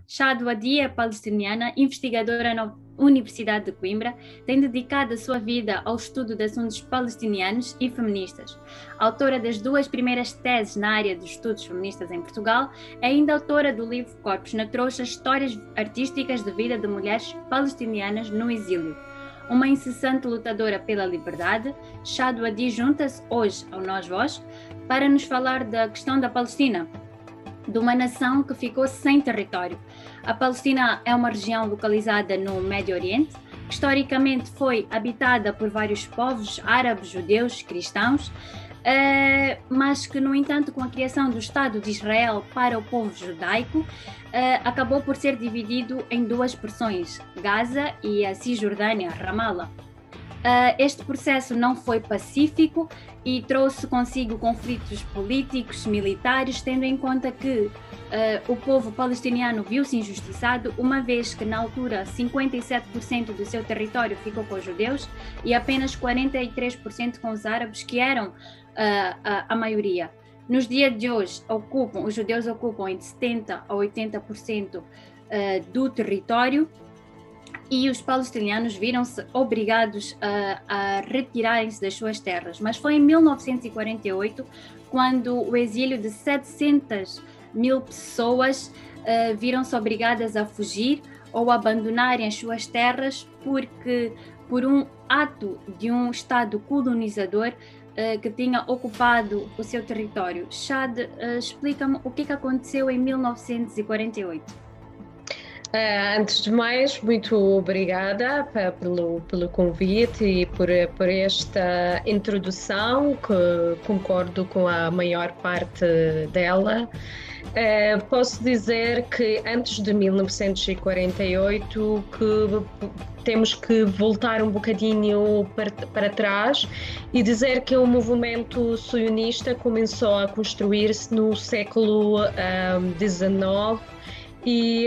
Shadu Adi é palestiniana, investigadora na Universidade de Coimbra, tem dedicado a sua vida ao estudo de assuntos palestinianos e feministas. Autora das duas primeiras teses na área dos estudos feministas em Portugal, é ainda autora do livro Corpos na Trouxa, Histórias Artísticas de Vida de Mulheres Palestinianas no Exílio. Uma incessante lutadora pela liberdade, Shadu Adi junta-se hoje ao Nós Voz para nos falar da questão da Palestina, de uma nação que ficou sem território. A Palestina é uma região localizada no Médio Oriente, que historicamente foi habitada por vários povos, árabes, judeus, cristãos, mas que, no entanto, com a criação do Estado de Israel para o povo judaico, acabou por ser dividido em duas porções, Gaza e a Cisjordânia, Ramallah. Este processo não foi pacífico e trouxe consigo conflitos políticos, militares, tendo em conta que o povo palestiniano viu-se injustiçado, uma vez que na altura 57% do seu território ficou com os judeus e apenas 43% com os árabes, que eram a maioria. Nos dias de hoje, os judeus ocupam entre 70% a 80% do território, e os palestinianos viram-se obrigados a retirarem-se das suas terras. Mas foi em 1948, quando o exílio de 700 mil pessoas viram-se obrigadas a fugir ou abandonarem as suas terras por um ato de um Estado colonizador que tinha ocupado o seu território. Shad, explica-me o que aconteceu em 1948. Antes de mais, muito obrigada pelo convite e por esta introdução, que concordo com a maior parte dela. Posso dizer que antes de 1948 que temos que voltar um bocadinho para trás e dizer que o movimento sionista começou a construir-se no século XIX, e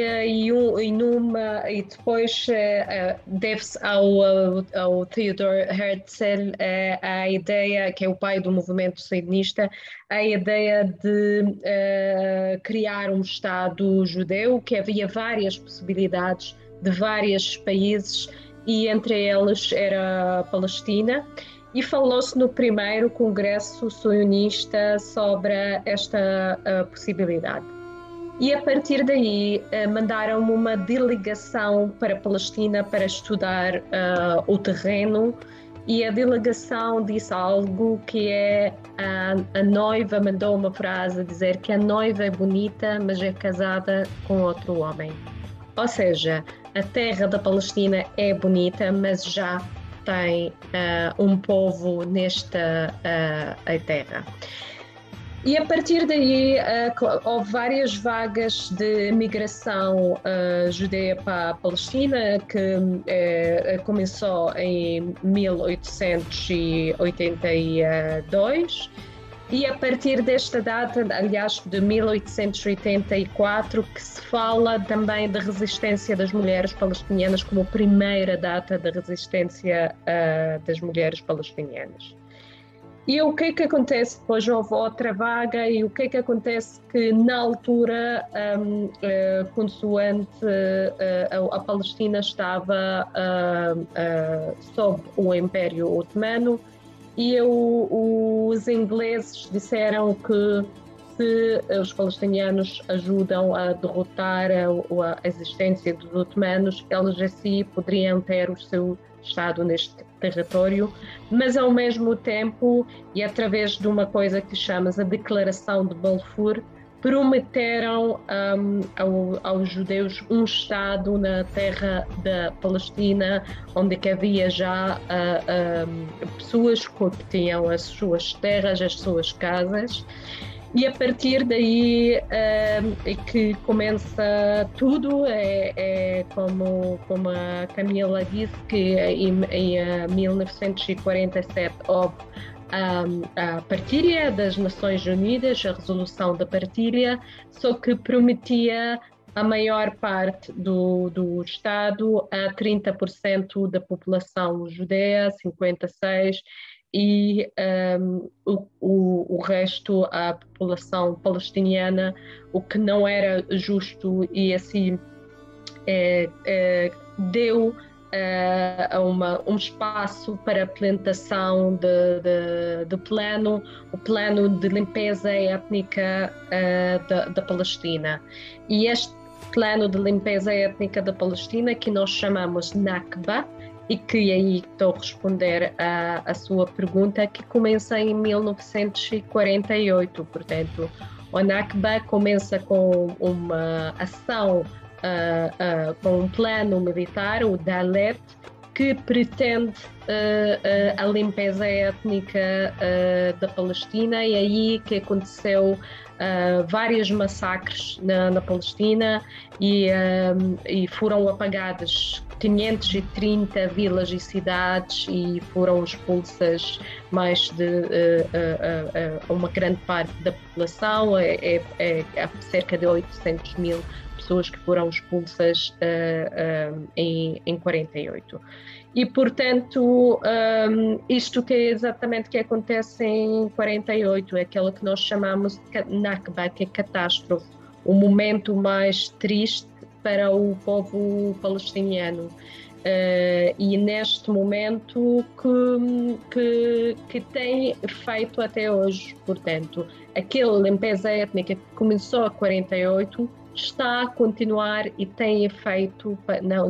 depois deve-se ao Theodor Herzl a ideia, que é o pai do movimento sionista, a ideia de criar um Estado judeu, que havia várias possibilidades de vários países e entre eles era a Palestina. E falou-se no primeiro congresso sionista sobre esta possibilidade. E a partir daí mandaram uma delegação para a Palestina para estudar o terreno, e a delegação disse algo que é a noiva mandou uma frase a dizer que a noiva é bonita, mas é casada com outro homem. Ou seja, a terra da Palestina é bonita, mas já tem um povo nesta terra. E a partir daí houve várias vagas de migração judeia para a Palestina, que começou em 1882, e a partir desta data, aliás, de 1884, que se fala também da resistência das mulheres palestinianas como a primeira data da resistência das mulheres palestinianas. E o que é que acontece? Depois houve outra vaga, e o que é que acontece? Que na altura, consoante a Palestina estava sob o Império Otomano, e os ingleses disseram que se os palestinianos ajudam a derrotar a existência dos otomanos, eles assim poderiam ter o seu Estado neste território, mas ao mesmo tempo, e através de uma coisa que chamamos a Declaração de Balfour, prometeram aos judeus um Estado na terra da Palestina, onde que havia já pessoas que tinham as suas terras, as suas casas. E a partir daí é que começa tudo, como a Camila disse, que em 1947 houve a partilha das Nações Unidas, a resolução da partilha, só que prometia a maior parte do Estado a 30% da população judeia, 56%, e o resto, a população palestiniana, o que não era justo, e assim deu um espaço para a plantação de plano, o plano de limpeza étnica da Palestina. E este plano de limpeza étnica da Palestina, que nós chamamos Nakba, e que aí estou a responder à sua pergunta, que começa em 1948, portanto, o Nakba começa com uma ação com um plano militar, o Dalet, que pretende a limpeza étnica da Palestina, e aí que aconteceu vários massacres na Palestina e foram apagadas 530 vilas e cidades e foram expulsas mais de uma grande parte da população, cerca de 800 mil pessoas que foram expulsas em 48. E, portanto, isto que é exatamente que acontece em 48, é aquilo que nós chamamos de Nakba, que é catástrofe, o momento mais triste para o povo palestiniano. E neste momento que tem efeito até hoje. Portanto, aquela limpeza étnica que começou em 48 está a continuar e tem efeito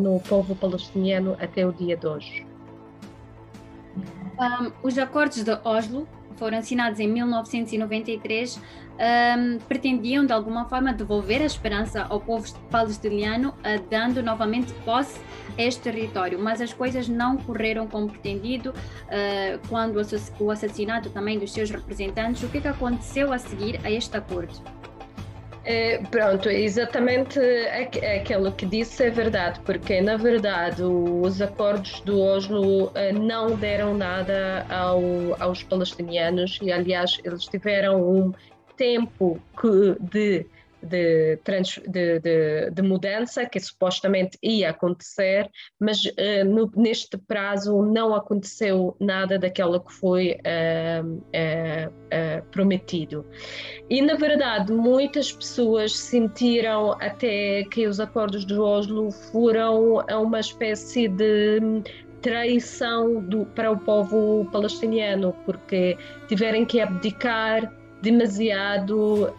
no povo palestiniano até o dia de hoje. Os acordos de Oslo foram assinados em 1993, pretendiam de alguma forma devolver a esperança ao povo palestiniano, dando novamente posse a este território, mas as coisas não correram como pretendido quando o assassinato também dos seus representantes. O que aconteceu a seguir a este acordo? Pronto, exatamente aquilo que disse é verdade, porque na verdade os acordos de Oslo não deram nada aos palestinianos, e aliás eles tiveram um tempo de mudança que supostamente ia acontecer, mas neste prazo não aconteceu nada daquilo que foi prometido. E, na verdade, muitas pessoas sentiram até que os acordos de Oslo foram uma espécie de traição para o povo palestiniano, porque tiveram que abdicar demasiado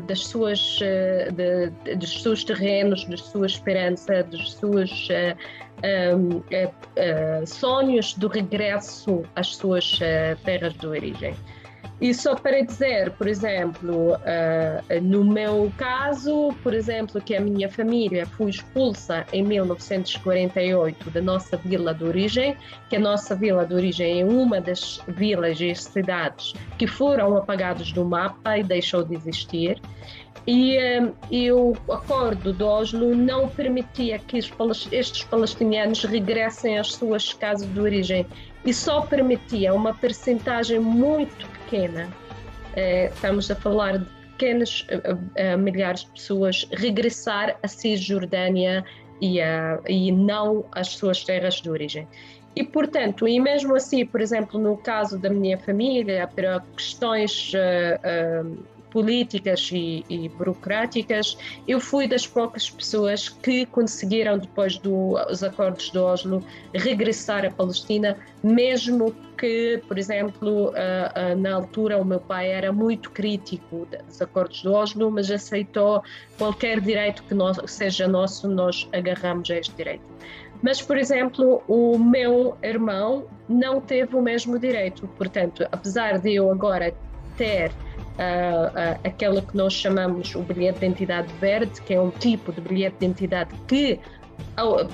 dos seus terrenos, das suas esperanças, dos seus sonhos do regresso às suas terras de origem. E só para dizer, por exemplo, no meu caso, por exemplo, que a minha família foi expulsa em 1948 da nossa vila de origem, que a nossa vila de origem é uma das vilas e cidades que foram apagadas do mapa e deixou de existir. E o acordo de Oslo não permitia que estes palestinianos regressem às suas casas de origem, e só permitia uma percentagem muito pequena, estamos a falar de pequenos milhares de pessoas, regressar à Cisjordânia e não às suas terras de origem. E, portanto, e mesmo assim, por exemplo, no caso da minha família, para questões políticas e burocráticas, eu fui das poucas pessoas que conseguiram, depois dos acordos de Oslo, regressar à Palestina, mesmo que, por exemplo, na altura o meu pai era muito crítico dos acordos de Oslo, mas aceitou qualquer direito que seja nosso, nós agarramos a este direito. Mas, por exemplo, o meu irmão não teve o mesmo direito, portanto, apesar de eu agora ter aquela que nós chamamos o bilhete de identidade verde, que é um tipo de bilhete de identidade que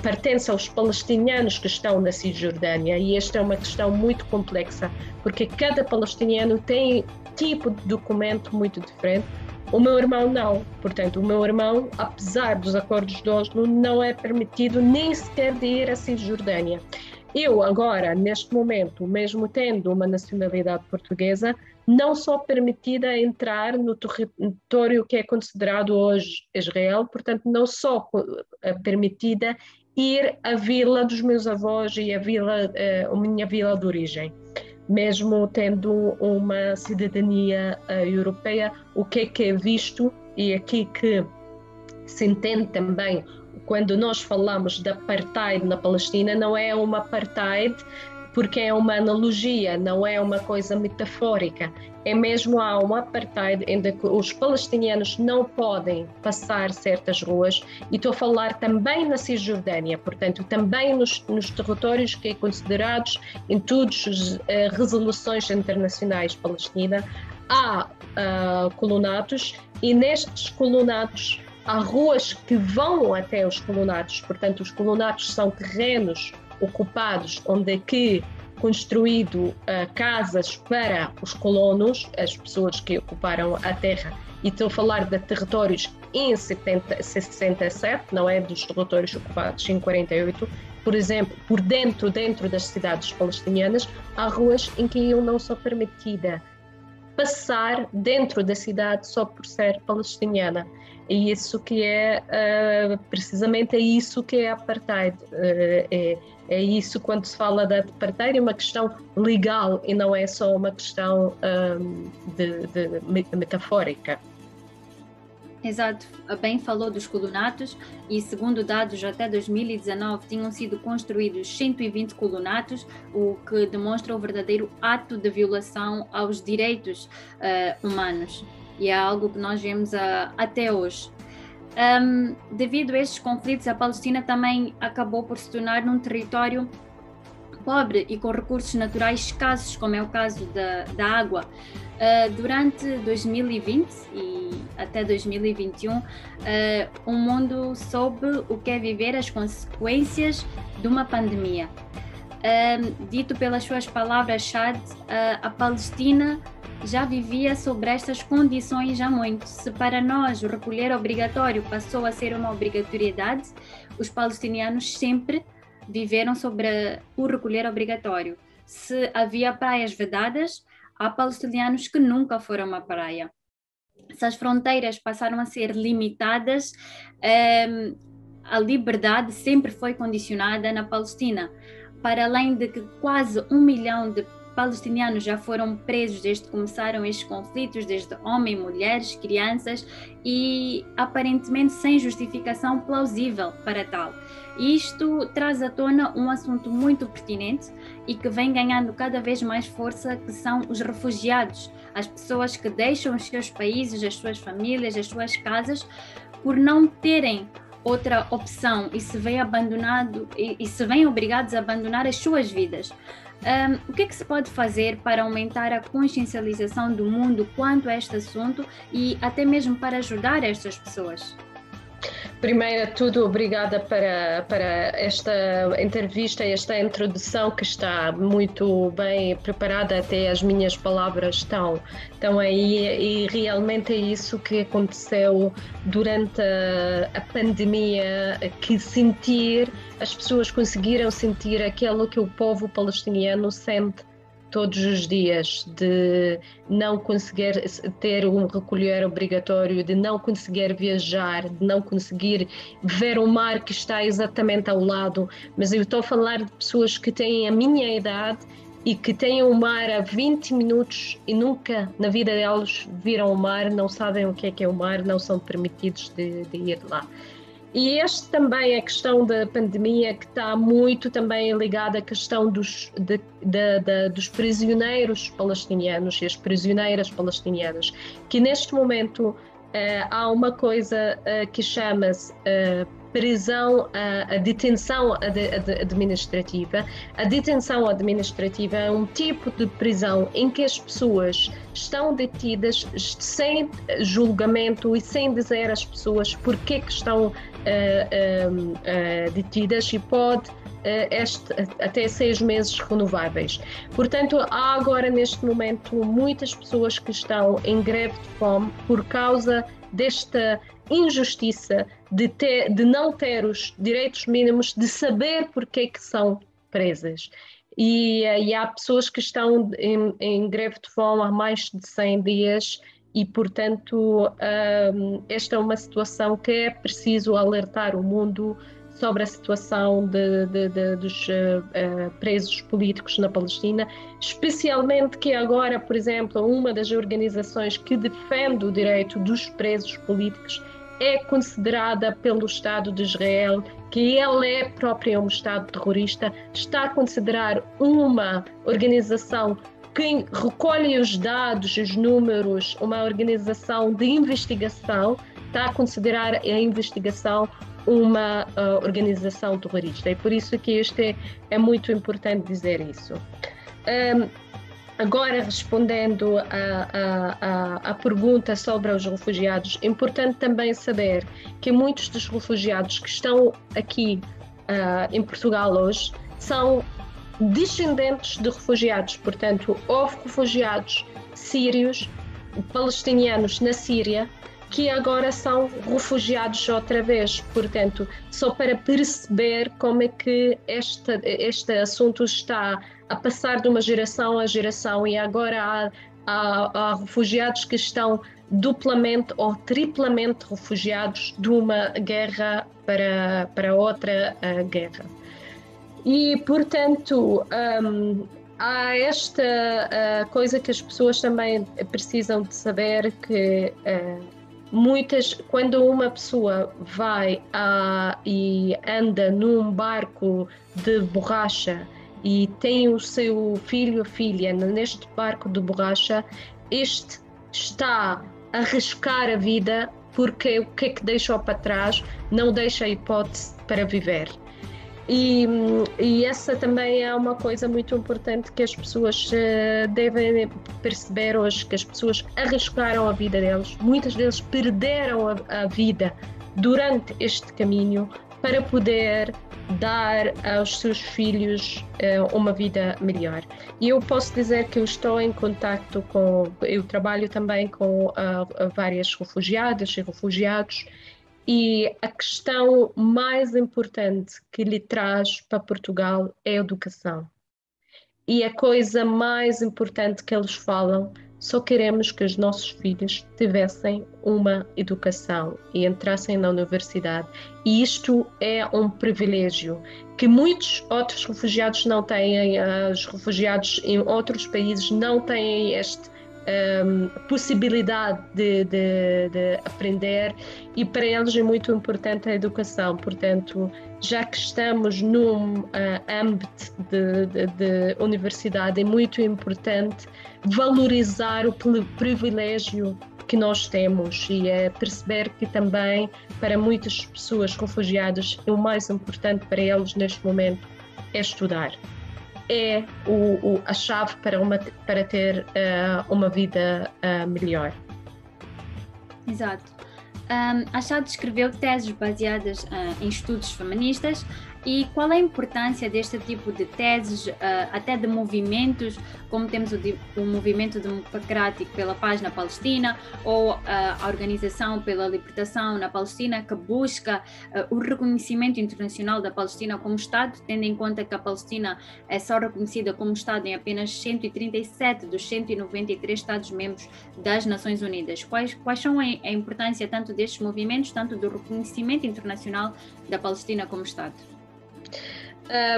pertence aos palestinianos que estão na Cisjordânia, e esta é uma questão muito complexa, porque cada palestiniano tem tipo de documento muito diferente. O meu irmão não, portanto, o meu irmão, apesar dos acordos de Oslo, não é permitido nem sequer de ir à Cisjordânia. Eu agora, neste momento, mesmo tendo uma nacionalidade portuguesa, não sou permitida entrar no território que é considerado hoje Israel, portanto não sou permitida ir à vila dos meus avós e a minha vila de origem. mesmo tendo uma cidadania europeia, o que é visto, e aqui que se entende também, quando nós falamos de apartheid na Palestina, não é uma apartheid porque é uma analogia, não é uma coisa metafórica. É mesmo há um apartheid em que os palestinianos não podem passar certas ruas, e estou a falar também na Cisjordânia, portanto, também nos territórios que é considerados em todas as resoluções internacionais Palestina, há colonatos, e nestes colonatos há ruas que vão até os colonatos, portanto, os colonatos são terrenos ocupados onde é que construído casas para os colonos, as pessoas que ocuparam a terra, e estou a falar de territórios em 67, não é dos territórios ocupados em 48, por exemplo, por dentro das cidades palestinianas, há ruas em que eu não sou permitida passar dentro da cidade só por ser palestiniana. É isso que precisamente é isso que é apartheid. É isso, quando se fala de apartheid, é uma questão legal e não é só uma questão metafórica. Exato, bem falou dos colonatos, e segundo dados até 2019 tinham sido construídos 120 colonatos, o que demonstra o verdadeiro ato de violação aos direitos humanos, e é algo que nós vemos até hoje. Devido a estes conflitos, a Palestina também acabou por se tornar num território pobre e com recursos naturais escassos, como é o caso da água. Durante 2020 e até 2021, o mundo soube o que é viver as consequências de uma pandemia. Dito pelas suas palavras, Chad, a Palestina já vivia sobre estas condições há muito. Se para nós o recolher obrigatório passou a ser uma obrigatoriedade, os palestinianos sempre viveram sobre o recolher obrigatório. Se havia praias vedadas, há palestinianos que nunca foram à praia. Se as fronteiras passaram a ser limitadas, a liberdade sempre foi condicionada na Palestina. Para além de que quase 1 milhão de palestinianos já foram presos desde que começaram estes conflitos, desde homens, mulheres, crianças, e aparentemente sem justificação plausível para tal. Isto traz à tona um assunto muito pertinente e que vem ganhando cada vez mais força, que são os refugiados, as pessoas que deixam os seus países, as suas famílias, as suas casas, por não terem outra opção e se veem obrigados a abandonar as suas vidas. O que é que se pode fazer para aumentar a consciencialização do mundo quanto a este assunto e até mesmo para ajudar estas pessoas? Primeiro de tudo, obrigada para esta entrevista, esta introdução que está muito bem preparada, até as minhas palavras estão aí, e realmente é isso que aconteceu durante a pandemia, que as pessoas conseguiram sentir aquilo que o povo palestiniano sente todos os dias, de não conseguir ter um recolher obrigatório, de não conseguir viajar, de não conseguir ver o mar que está exatamente ao lado. Mas eu estou a falar de pessoas que têm a minha idade e que têm o mar a 20 minutos e nunca na vida deles viram o mar, não sabem o que é o mar, não são permitidos de ir lá. E este também é a questão da pandemia, que está muito também ligada à questão dos prisioneiros palestinianos e as prisioneiras palestinianas, que neste momento há uma coisa que chama-se prisão, a detenção administrativa. A detenção administrativa é um tipo de prisão em que as pessoas estão detidas sem julgamento e sem dizer às pessoas porque que estão detidas, e pode até 6 meses renováveis. Portanto, há agora neste momento muitas pessoas que estão em greve de fome por causa desta injustiça de não ter os direitos mínimos, de saber porque que são presas. E há pessoas que estão em greve de fome há mais de 100 dias e, portanto, esta é uma situação que é preciso alertar o mundo sobre a situação dos presos políticos na Palestina, especialmente que agora, por exemplo, uma das organizações que defende o direito dos presos políticos é considerada pelo Estado de Israel, que ele é próprio um Estado terrorista, está a considerar uma organização que recolhe os dados, os números, uma organização de investigação, está a considerar a investigação uma organização terrorista. E por isso que é muito importante dizer isso. Agora, respondendo à pergunta sobre os refugiados, é importante também saber que muitos dos refugiados que estão aqui em Portugal hoje são descendentes de refugiados. Portanto, houve refugiados sírios, palestinianos na Síria, que agora são refugiados outra vez. Portanto, só para perceber como é que este assunto está a passar de uma geração a geração, e agora há refugiados que estão duplamente ou triplamente refugiados de uma guerra para outra guerra. E, portanto, há esta coisa que as pessoas também precisam de saber, que quando uma pessoa vai e anda num barco de borracha e tem o seu filho ou filha neste barco de borracha, este está a arriscar a vida, porque o que é que deixou para trás? Não deixa hipótese para viver. E essa também é uma coisa muito importante que as pessoas devem perceber hoje, que as pessoas arriscaram a vida deles, muitas deles perderam a vida durante este caminho para poder dar aos seus filhos uma vida melhor. E eu posso dizer que eu estou em contacto eu trabalho também com várias refugiadas e refugiados, e a questão mais importante que lhe traz para Portugal é a educação. E a coisa mais importante que eles falam: só queremos que os nossos filhos tivessem uma educação e entrassem na universidade. E isto é um privilégio que muitos outros refugiados não têm. Os refugiados em outros países não têm esta possibilidade de aprender, e para eles é muito importante a educação. Portanto, já que estamos num âmbito de universidade, é muito importante valorizar o privilégio que nós temos, e perceber que também para muitas pessoas refugiadas o mais importante para eles neste momento é estudar. É a chave para ter uma vida melhor. Exato. A Chade escreveu teses baseadas em estudos feministas. E qual é a importância deste tipo de teses, até de movimentos, como temos o movimento democrático pela paz na Palestina, ou a Organização pela Libertação na Palestina, que busca o reconhecimento internacional da Palestina como Estado, tendo em conta que a Palestina é só reconhecida como Estado em apenas 137 dos 193 Estados-membros das Nações Unidas. Quais são a importância tanto destes movimentos, tanto do reconhecimento internacional da Palestina como Estado?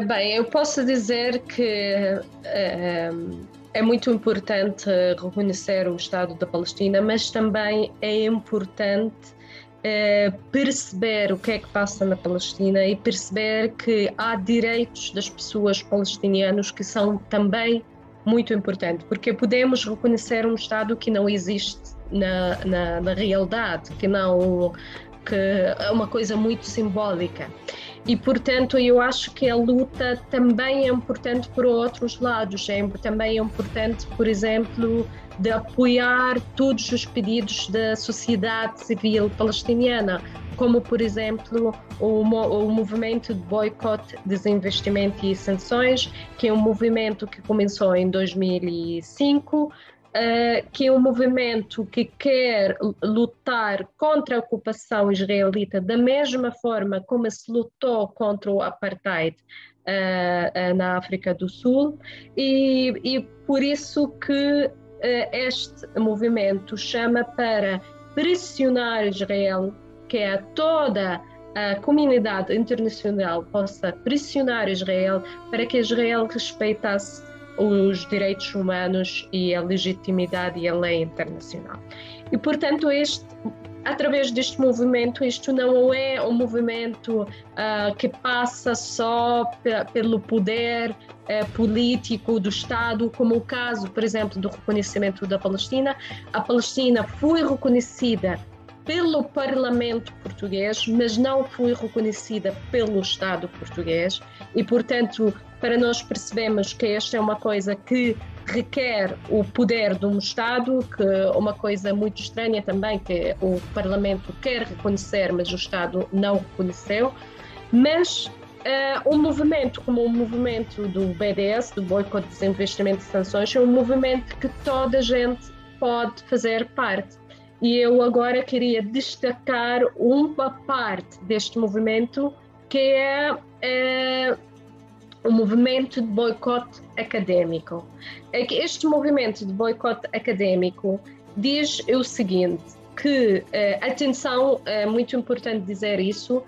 Bem, eu posso dizer que é muito importante reconhecer o Estado da Palestina, mas também é importante perceber o que é que passa na Palestina e perceber que há direitos das pessoas palestinianas que são também muito importantes, porque podemos reconhecer um Estado que não existe na realidade, que é uma coisa muito simbólica. E, portanto, eu acho que a luta também é importante por outros lados. Também é importante, por exemplo, de apoiar todos os pedidos da sociedade civil palestiniana, como, por exemplo, o movimento de boicote, desinvestimento e sanções, que é um movimento que começou em 2005, que é um movimento que quer lutar contra a ocupação israelita da mesma forma como se lutou contra o apartheid na África do Sul, e por isso que este movimento chama para pressionar Israel, que é toda a comunidade internacional possa pressionar Israel para que Israel respeitasse os direitos humanos e a legitimidade e a lei internacional. E, portanto, através deste movimento, isto não é um movimento que passa só pelo poder político do Estado, como o caso, por exemplo, do reconhecimento da Palestina. A Palestina foi reconhecida pelo Parlamento português, mas não foi reconhecida pelo Estado português e, portanto, para nós percebemos que esta é uma coisa que requer o poder de um Estado, que é uma coisa muito estranha também, que o Parlamento quer reconhecer, mas o Estado não reconheceu. Mas um movimento como o movimento do BDS, do Boicote, Desinvestimento e Sanções, é um movimento que toda a gente pode fazer parte. E eu agora queria destacar uma parte deste movimento, que é o movimento de boicote académico. É que este movimento de boicote académico diz o seguinte, que, atenção, é muito importante dizer isso,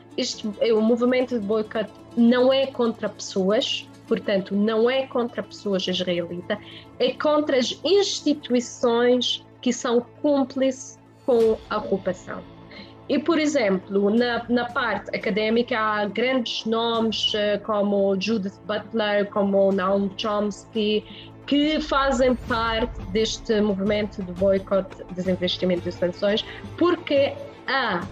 o movimento de boicote não é contra pessoas, portanto, não é contra pessoas israelitas, é contra as instituições que são cúmplices com a ocupação. E, por exemplo, na parte académica há grandes nomes como Judith Butler, como Noam Chomsky, que fazem parte deste movimento de boicote, desinvestimento e sanções, porque a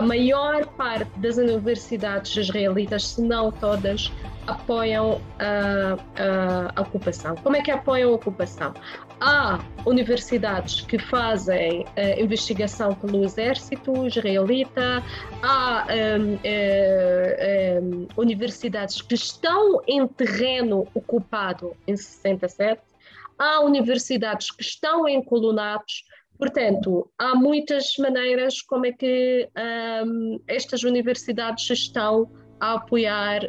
maior parte das universidades israelitas, se não todas, apoiam a ocupação. Como é que apoiam a ocupação? Há universidades que fazem investigação pelo exército israelita, há universidades que estão em terreno ocupado em 67, há universidades que estão em colonatos. Portanto, há muitas maneiras como é que estas universidades estão a apoiar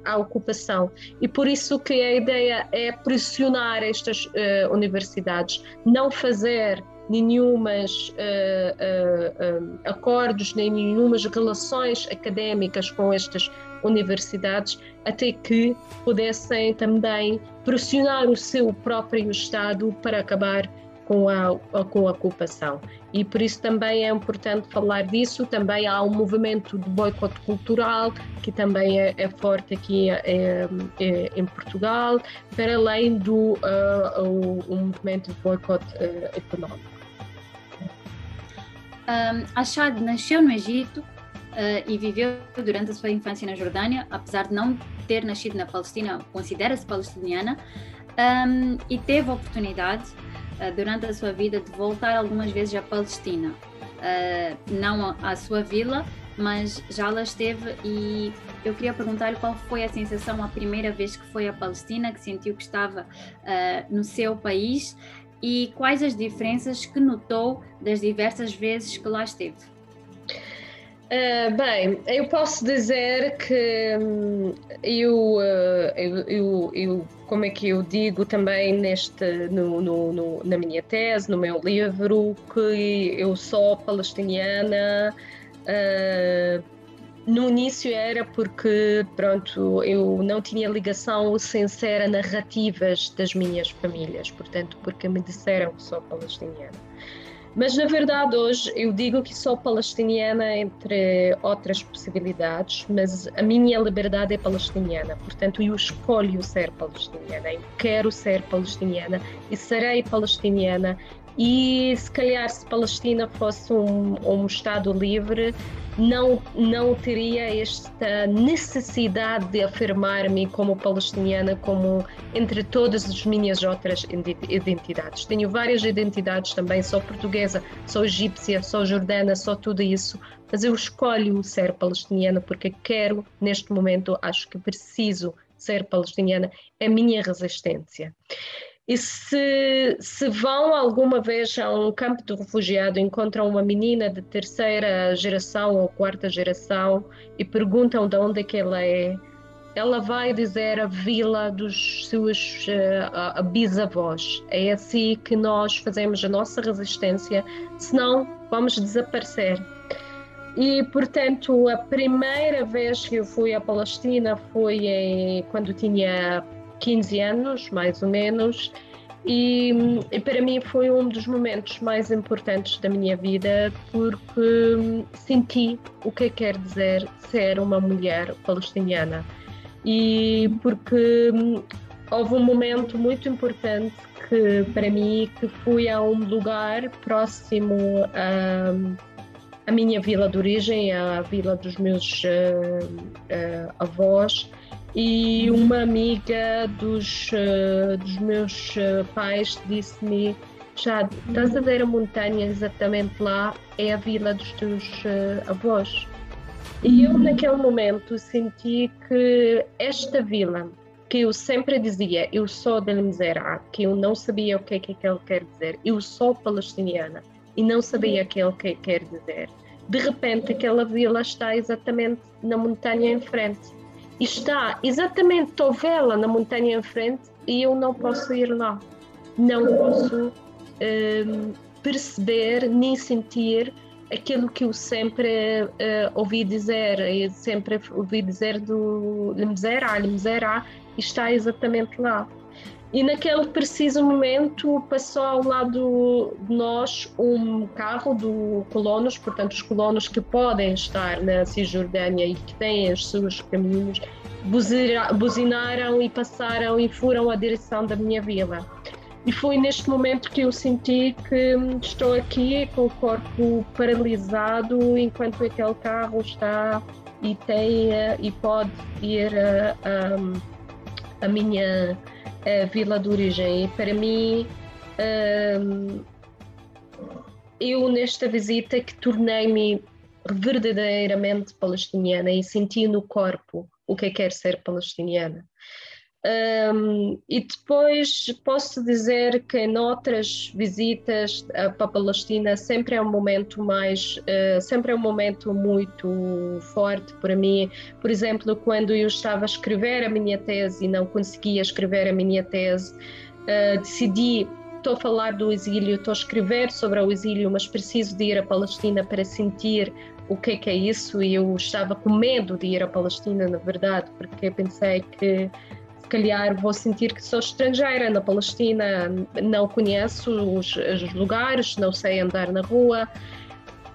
a ocupação. E por isso que a ideia é pressionar estas universidades, não fazer nenhumas acordos, nem nenhumas relações académicas com estas universidades, até que pudessem também pressionar o seu próprio Estado para acabar com a ocupação. E por isso também é importante falar disso. Também há um movimento de boicote cultural, que também é forte aqui em Portugal, para além do movimento de boicote económico. Achad nasceu no Egito e viveu durante a sua infância na Jordânia, apesar de não ter nascido na Palestina, considera-se palestiniana, e teve a oportunidade durante a sua vida de voltar algumas vezes à Palestina, não à sua vila, mas já lá esteve. E eu queria perguntar qual foi a sensação a primeira vez que foi à Palestina, que sentiu que estava no seu país, e quais as diferenças que notou das diversas vezes que lá esteve. Bem, eu posso dizer que eu como é que eu digo também na minha tese, no meu livro, que eu sou palestiniana. No início era porque, pronto, eu não tinha ligação sincera a narrativas das minhas famílias, portanto, porque me disseram que sou palestiniana. Mas, na verdade, hoje eu digo que sou palestiniana entre outras possibilidades, mas a minha liberdade é palestiniana. Portanto, eu escolho ser palestiniana, eu quero ser palestiniana e serei palestiniana. E, se calhar, se Palestina fosse um Estado livre, não teria esta necessidade de afirmar-me como palestiniana, como entre todas as minhas outras identidades. Tenho várias identidades também, sou portuguesa, sou egípcia, sou jordana, sou tudo isso, mas eu escolho ser palestiniana porque quero, neste momento, acho que preciso ser palestiniana, é a minha resistência. E se vão alguma vez a um campo de refugiado, encontram uma menina de terceira geração ou quarta geração e perguntam de onde é que ela vai dizer a vila dos seus bisavós. É assim que nós fazemos a nossa resistência, senão vamos desaparecer. E, portanto, a primeira vez que eu fui à Palestina foi quando tinha 15 anos, mais ou menos, e para mim foi um dos momentos mais importantes da minha vida, porque senti o que quer dizer ser uma mulher palestiniana. E porque houve um momento muito importante que, para mim, que fui a um lugar próximo a minha vila de origem, a vila dos meus avós, e uma amiga dos meus pais disse-me: já estás a ver a montanha exatamente lá? É a vila dos teus avós. E eu naquele momento senti que esta vila, que eu sempre dizia, eu sou de Lemzera, que eu não sabia o que é que ele quer dizer, eu sou palestiniana e não sabia o que ele quer dizer. De repente aquela vila está exatamente na montanha em frente. E está exatamente, estou vê-la na montanha em frente e eu não posso ir lá. Não posso perceber nem sentir aquilo que eu sempre ouvi dizer. Eu sempre ouvi dizer do Lemzera está exatamente lá. E naquele preciso momento passou ao lado de nós um carro do colonos, portanto os colonos que podem estar na Cisjordânia e que têm os seus caminhos, buzinaram e passaram e foram à direção da minha vila. E foi neste momento que eu senti que estou aqui com o corpo paralisado enquanto aquele carro está e tem e pode ir a minha vila de origem. E para mim, eu nesta visita que tornei-me verdadeiramente palestiniana e senti no corpo o que é quer ser palestiniana. E depois posso dizer que em outras visitas para a Palestina sempre é um momento sempre é um momento muito forte para mim. Por exemplo, quando eu estava a escrever a minha tese e não conseguia escrever a minha tese, decidi, estou a falar do exílio, estou a escrever sobre o exílio, mas preciso de ir à Palestina para sentir o que é isso, e eu estava com medo de ir à Palestina, na verdade, porque pensei que se calhar vou sentir que sou estrangeira na Palestina, não conheço os lugares, não sei andar na rua.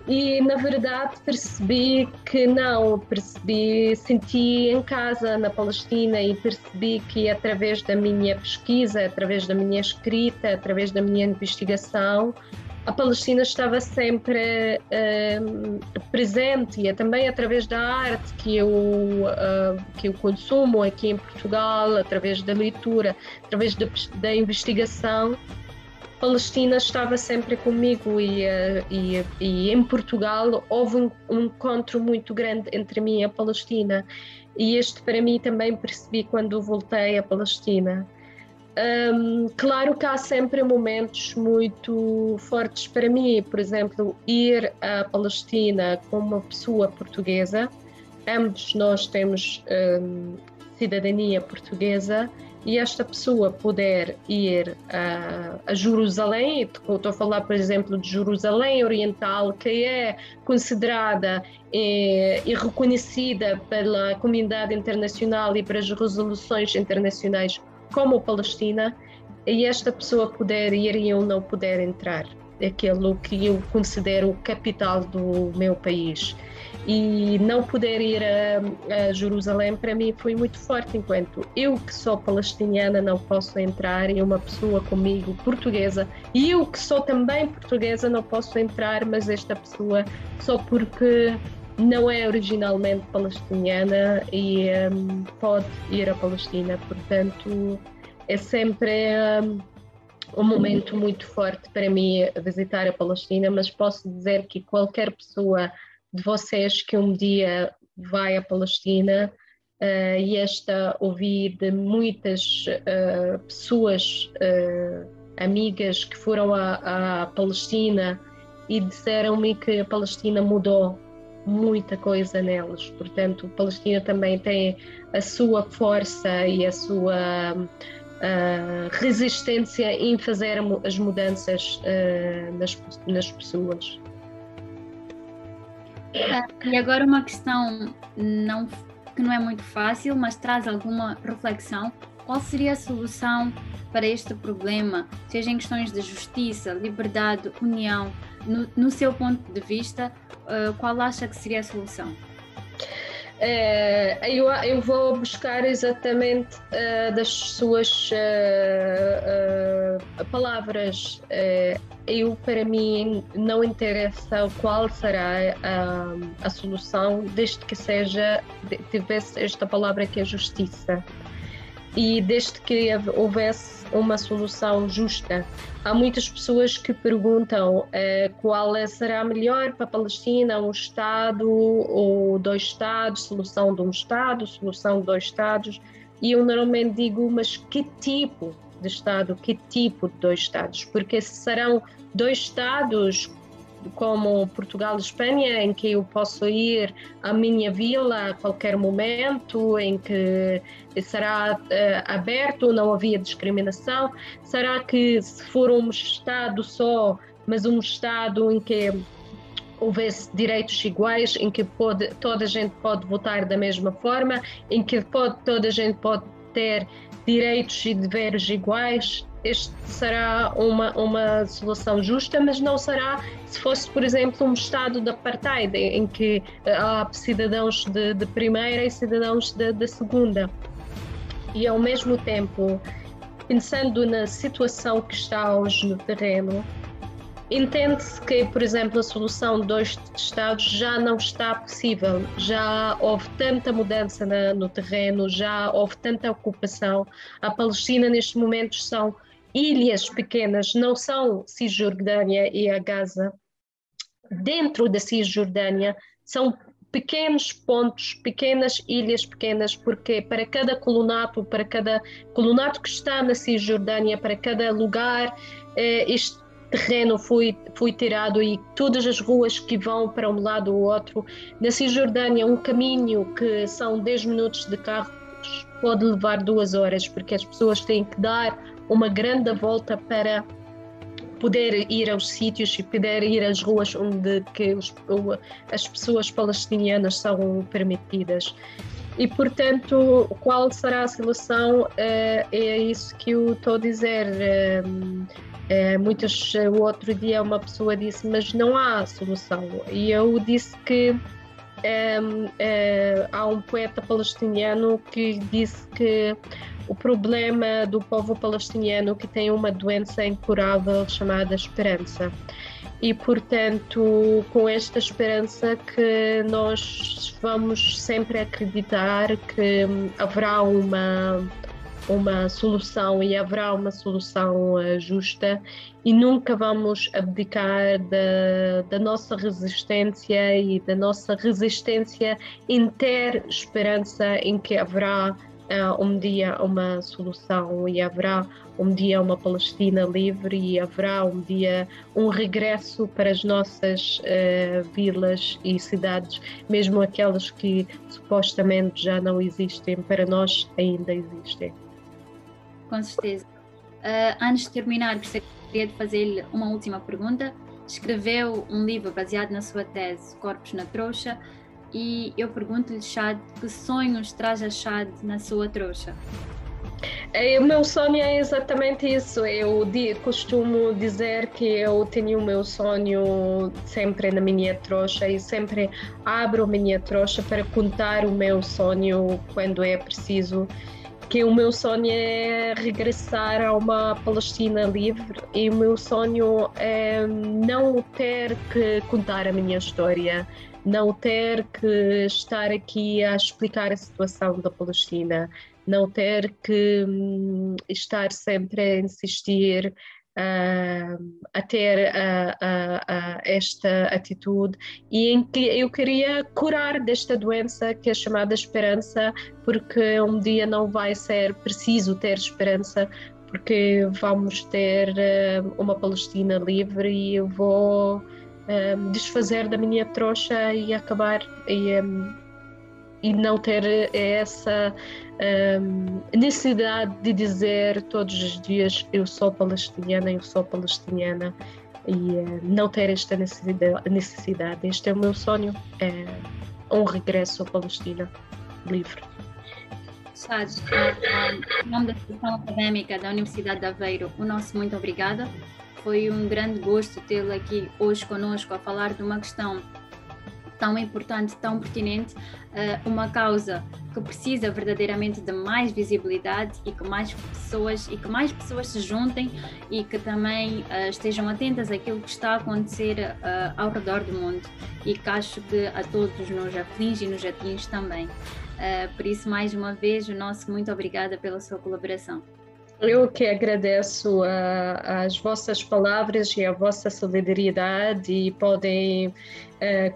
E na verdade percebi que não, senti em casa na Palestina e percebi que através da minha pesquisa, através da minha escrita, através da minha investigação, a Palestina estava sempre presente, e é também através da arte que eu consumo aqui em Portugal, através da leitura, através da investigação. A Palestina estava sempre comigo e em Portugal houve um encontro muito grande entre mim e a Palestina, e este para mim também percebi quando voltei à Palestina. Claro que há sempre momentos muito fortes para mim, por exemplo, ir à Palestina com uma pessoa portuguesa. Ambos nós temos cidadania portuguesa, e esta pessoa poder ir a Jerusalém, estou a falar, por exemplo, de Jerusalém Oriental, que é considerada e reconhecida pela comunidade internacional e pelas resoluções internacionais como Palestina, e esta pessoa poder ir e eu não poder entrar, aquilo que eu considero capital do meu país. E não poder ir a Jerusalém para mim foi muito forte, enquanto eu que sou palestiniana não posso entrar, e uma pessoa comigo portuguesa, e eu que sou também portuguesa não posso entrar, mas esta pessoa só porque não é originalmente palestiniana e pode ir à Palestina. Portanto, é sempre um momento muito forte para mim visitar a Palestina, mas posso dizer que qualquer pessoa de vocês que um dia vai à Palestina, e ouvi de muitas pessoas, amigas que foram à Palestina e disseram-me que a Palestina mudou muita coisa neles. Portanto, a Palestina também tem a sua força e a sua resistência em fazer as mudanças nas pessoas. E agora uma questão que não é muito fácil, mas traz alguma reflexão. Qual seria a solução para este problema, seja em questões de justiça, liberdade, união? No seu ponto de vista, qual acha que seria a solução? Eu vou buscar exatamente das suas palavras. Para mim, não interessa qual será a solução, desde que tivesse esta palavra que é justiça. E desde que houvesse uma solução justa. Há muitas pessoas que perguntam qual será melhor para a Palestina, um Estado ou dois Estados, solução de um Estado, solução de dois Estados. E eu normalmente digo, mas que tipo de Estado, que tipo de dois Estados? Porque se serão dois Estados como Portugal e Espanha, em que eu posso ir à minha vila a qualquer momento, em que será aberto, não havia discriminação? Será que se for um Estado só, mas um Estado em que houvesse direitos iguais, em que toda a gente pode votar da mesma forma, em que toda a gente pode ter direitos e deveres iguais? Este será uma solução justa, mas não será se fosse, por exemplo, um estado de apartheid, em que há cidadãos de primeira e cidadãos de segunda. E, ao mesmo tempo, pensando na situação que está hoje no terreno, entende-se que, por exemplo, a solução de dois Estados já não está possível. Já houve tanta mudança no terreno, já houve tanta ocupação. A Palestina, neste momento, são ilhas pequenas, não são Cisjordânia e a Gaza. Dentro da Cisjordânia são pequenos pontos, pequenas ilhas pequenas, porque para cada colonato que está na Cisjordânia, para cada lugar, este terreno foi tirado, e todas as ruas que vão para um lado ou outro. Na Cisjordânia, um caminho que são 10 minutos de carro pode levar 2 horas, porque as pessoas têm que dar uma grande volta para poder ir aos sítios e poder ir às ruas onde as pessoas palestinianas são permitidas. E, portanto, qual será a solução? É isso que eu estou a dizer. O outro dia uma pessoa disse, mas não há solução. E eu disse que há um poeta palestiniano que disse que o problema do povo palestiniano que tem uma doença incurável chamada esperança. E, portanto, com esta esperança que nós vamos sempre acreditar que haverá uma solução, e haverá uma solução justa, e nunca vamos abdicar da nossa resistência e da nossa resistência em ter esperança em que haverá um dia uma solução, e haverá um dia uma Palestina livre, e haverá um dia um regresso para as nossas vilas e cidades, mesmo aquelas que supostamente já não existem, para nós ainda existem. Com certeza. Antes de terminar, gostaria de fazer-lhe uma última pergunta. Escreveu um livro baseado na sua tese, Corpos na Trouxa, e eu pergunto-lhe, Chad, que sonhos traz a Chad na sua trouxa? O meu sonho é exatamente isso. Eu costumo dizer que eu tenho o meu sonho sempre na minha trouxa, e sempre abro a minha trouxa para contar o meu sonho quando é preciso. Que o meu sonho é regressar a uma Palestina livre, e o meu sonho é não ter que contar a minha história, não ter que estar aqui a explicar a situação da Palestina, não ter que estar sempre a insistir a ter esta atitude, e em que eu queria curar desta doença que é chamada esperança, porque um dia não vai ser preciso ter esperança, porque vamos ter uma Palestina livre, e eu vou desfazer da minha trouxa e acabar e não ter essa necessidade de dizer todos os dias eu sou palestiniana, não ter esta necessidade. Este é o meu sonho, um regresso à Palestina livre. Chad, em nome da Associação Académica da Universidade de Aveiro, o nosso muito obrigada. Foi um grande gosto tê-la aqui hoje conosco a falar de uma questão tão importante, tão pertinente, uma causa que precisa verdadeiramente de mais visibilidade e que mais pessoas se juntem e que também estejam atentas àquilo que está a acontecer ao redor do mundo e que acho que a todos nos aflige e nos atinge também. Por isso, mais uma vez, o nosso muito obrigada pela sua colaboração. Eu que agradeço as vossas palavras e a vossa solidariedade e podem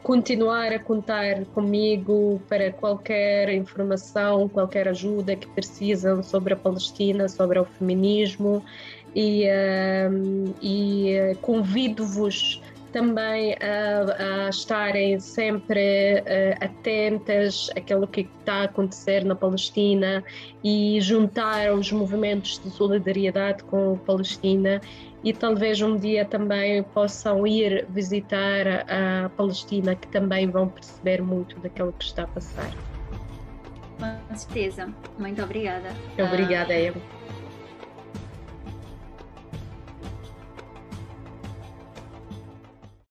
continuar a contar comigo para qualquer informação, qualquer ajuda que precisam sobre a Palestina, sobre o feminismo e convido-vos também a estarem sempre atentas àquilo que está a acontecer na Palestina e juntar os movimentos de solidariedade com a Palestina e talvez um dia também possam ir visitar a Palestina, que também vão perceber muito daquilo que está a passar. Com certeza. Muito obrigada. Obrigada, Eva.